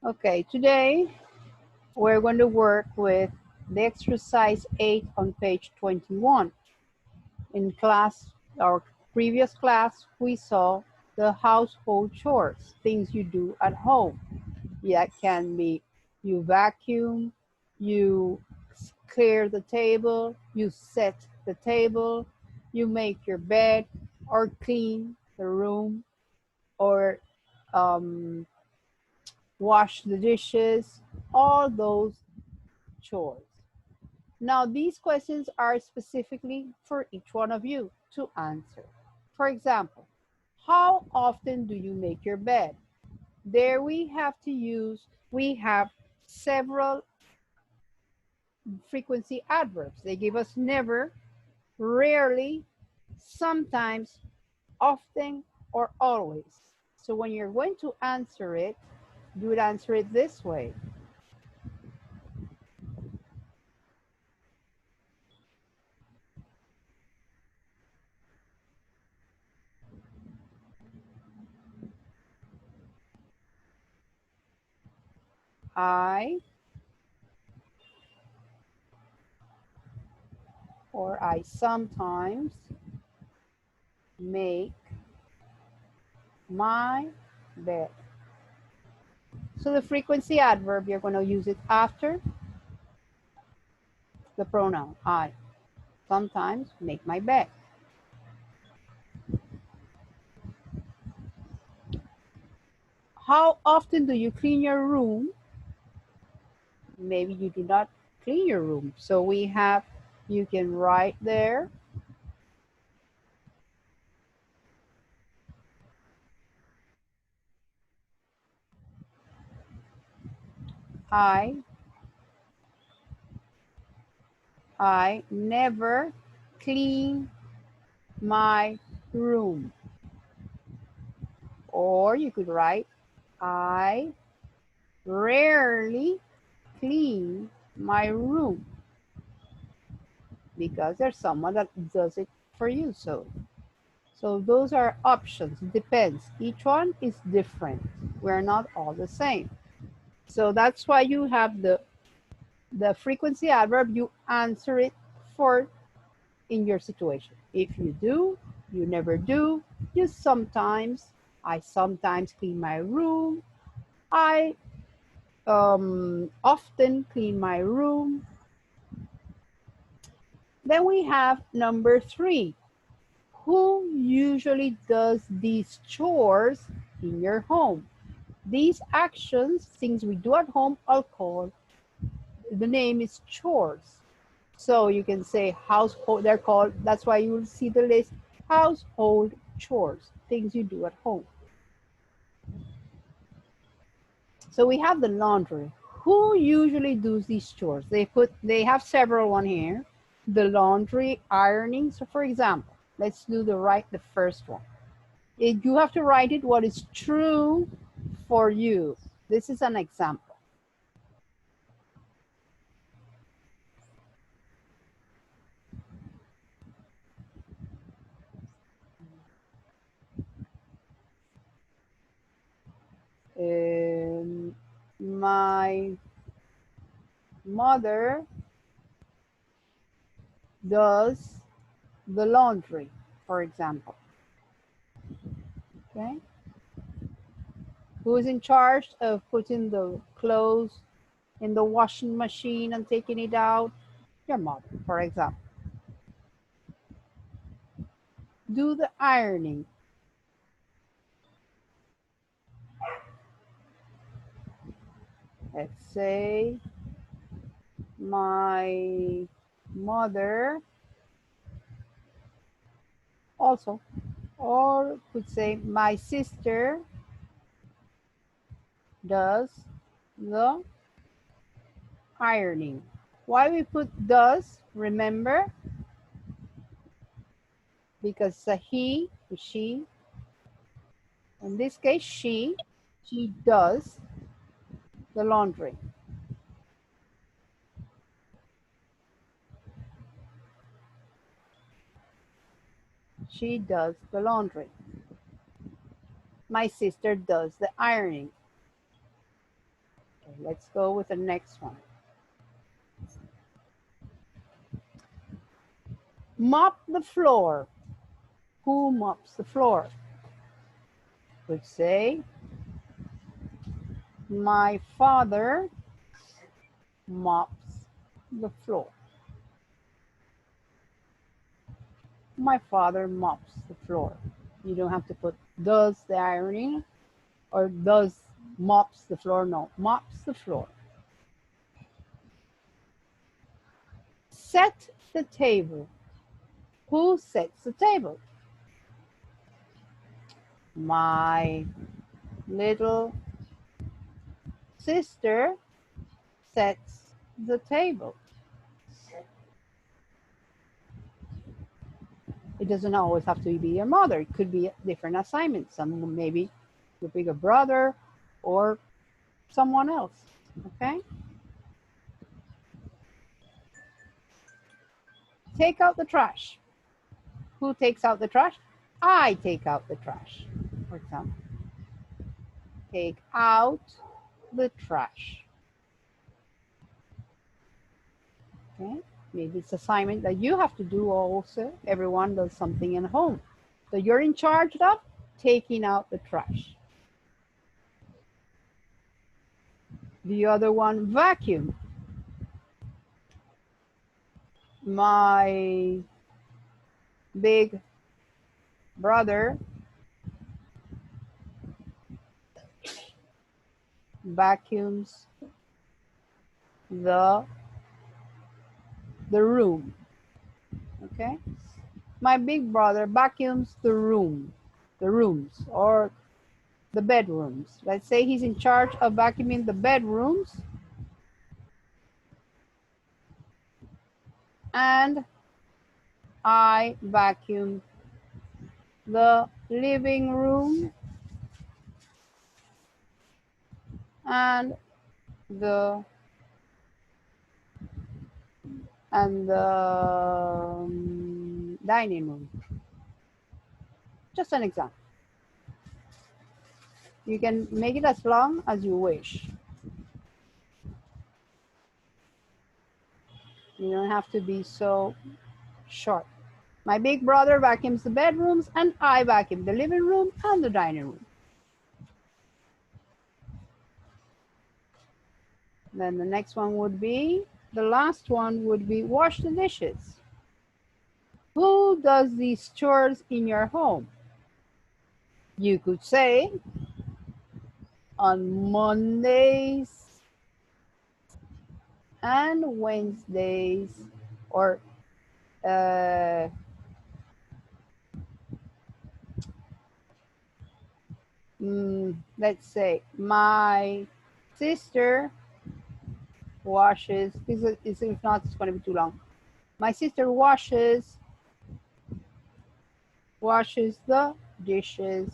Okay, today we're going to work with the exercise 8 on page 21. In class, our previous class, we saw the household chores, things you do at home. That can be you vacuum, you clear the table, you set the table, you make your bed, or clean the room, or wash the dishes, all those chores. Now, these questions are specifically for each one of you to answer. For example, how often do you make your bed? There we have several frequency adverbs. They give us never, rarely, sometimes, often, or always. So when you're going to answer it, you would answer it this way. I, or I sometimes make my bed. So the frequency adverb, you're going to use it after the pronoun I. Sometimes make my bed. How often do you clean your room? Maybe you do not clean your room. So you can write there. I never clean my room. Or you could write, I rarely clean my room, because there's someone that does it for you. So those are options. It depends. Each one is different. We're not all the same. So that's why you have the frequency adverb. You answer it for in your situation. If you do, you never do, you sometimes, I sometimes clean my room, I often clean my room. Then we have number 3. Who usually does these chores in your home? These actions, things we do at home, are called, the name is chores. So you can say household, they're called, that's why you will see the list, household chores, things you do at home. So we have the laundry. Who usually does these chores? They have several one here. The laundry, ironing. So for example, let's do the first one. You have to write it what is true for you. This is an example. My mother does the laundry, for example. Okay. Who is in charge of putting the clothes in the washing machine and taking it out? Your mother, for example. Do the ironing. Let's say my mother also, or could say my sister does the ironing. Why we put does, remember? Because he, she, in this case, she does the laundry. She does the laundry. My sister does the ironing. Let's go with the next one. Mop the floor. Who mops the floor? Would say, my father mops the floor. My father mops the floor. You don't have to put does the ironing or does mops the floor. No, mops the floor. Set the table. Who sets the table? My little sister sets the table. It doesn't always have to be your mother. It could be different assignments. Some maybe your bigger brother or someone else, okay? Take out the trash. Who takes out the trash? I take out the trash, for example. Take out the trash. Okay, maybe it's an assignment that you have to do also. Everyone does something in home. So you're in charge of taking out the trash. The other one, vacuum. My big brother vacuums the room. Okay, my big brother vacuums the rooms, or the bedrooms. Let's say he's in charge of vacuuming the bedrooms, and I vacuum the living room and the dining room. Just an example. You can make it as long as you wish. You don't have to be so short. My big brother vacuums the bedrooms and I vacuum the living room and the dining room. Then the next one would be, the last one would be wash the dishes. Who does these chores in your home? You could say, on Mondays and Wednesdays, or let's say my sister washes, if not, it's going to be too long. My sister washes the dishes.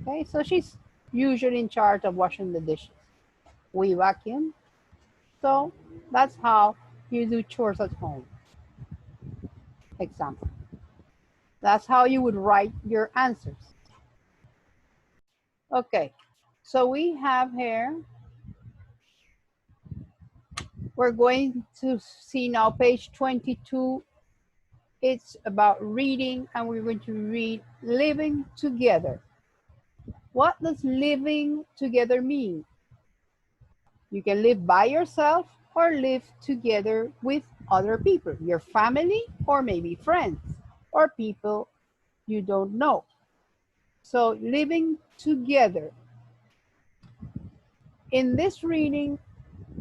Okay, so she's usually in charge of washing the dishes. We vacuum. So that's how you do chores at home. Example. That's how you would write your answers. Okay, so we have here, we're going to see now page 22. It's about reading, and we're going to read living together. What does living together mean? You can live by yourself or live together with other people, your family or maybe friends or people you don't know. So living together. In this reading,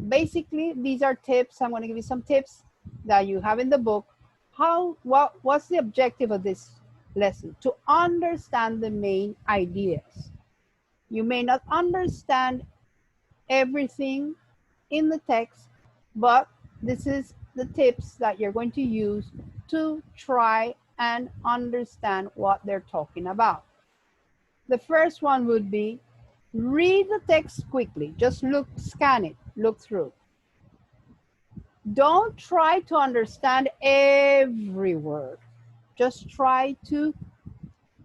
basically these are tips. I'm going to give you some tips that you have in the book. What's the objective of this lesson? To understand the main ideas. You may not understand everything in the text, but this is the tips that you're going to use to try and understand what they're talking about. The first one would be, read the text quickly. Just scan it, look through. Don't try to understand every word. Just try to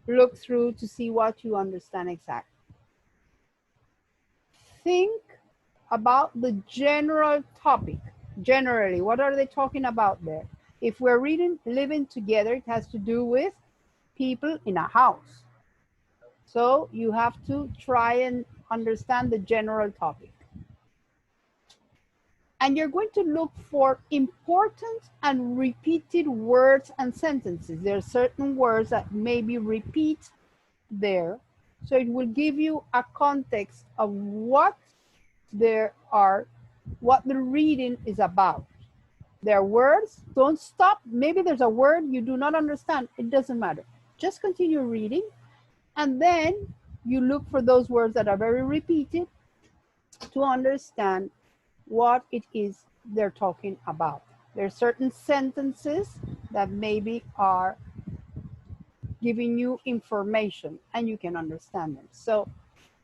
look through to see what you understand exactly. think about the general topic. Generally, what are they talking about there? If we're reading living together, it has to do with people in a house. So you have to try and understand the general topic. And you're going to look for important and repeated words and sentences. There are certain words that maybe repeat there. So it will give you a context of what there are, what the reading is about. There are words, don't stop. Maybe there's a word you do not understand. It doesn't matter. Just continue reading. And then you look for those words that are very repeated to understand what it is they're talking about. There are certain sentences that maybe are giving you information and you can understand them. So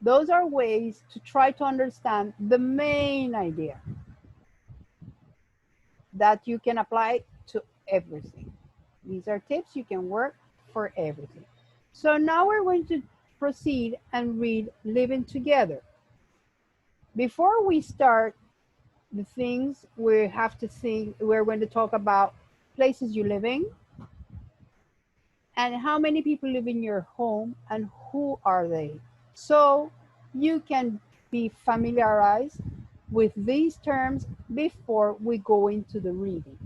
those are ways to try to understand the main idea that you can apply to everything. These are tips you can work for everything. So now we're going to proceed and read Living Together. Before we start the things we have to think, we're going to talk about places you live in and how many people live in your home and who are they. So you can be familiarized with these terms before we go into the reading.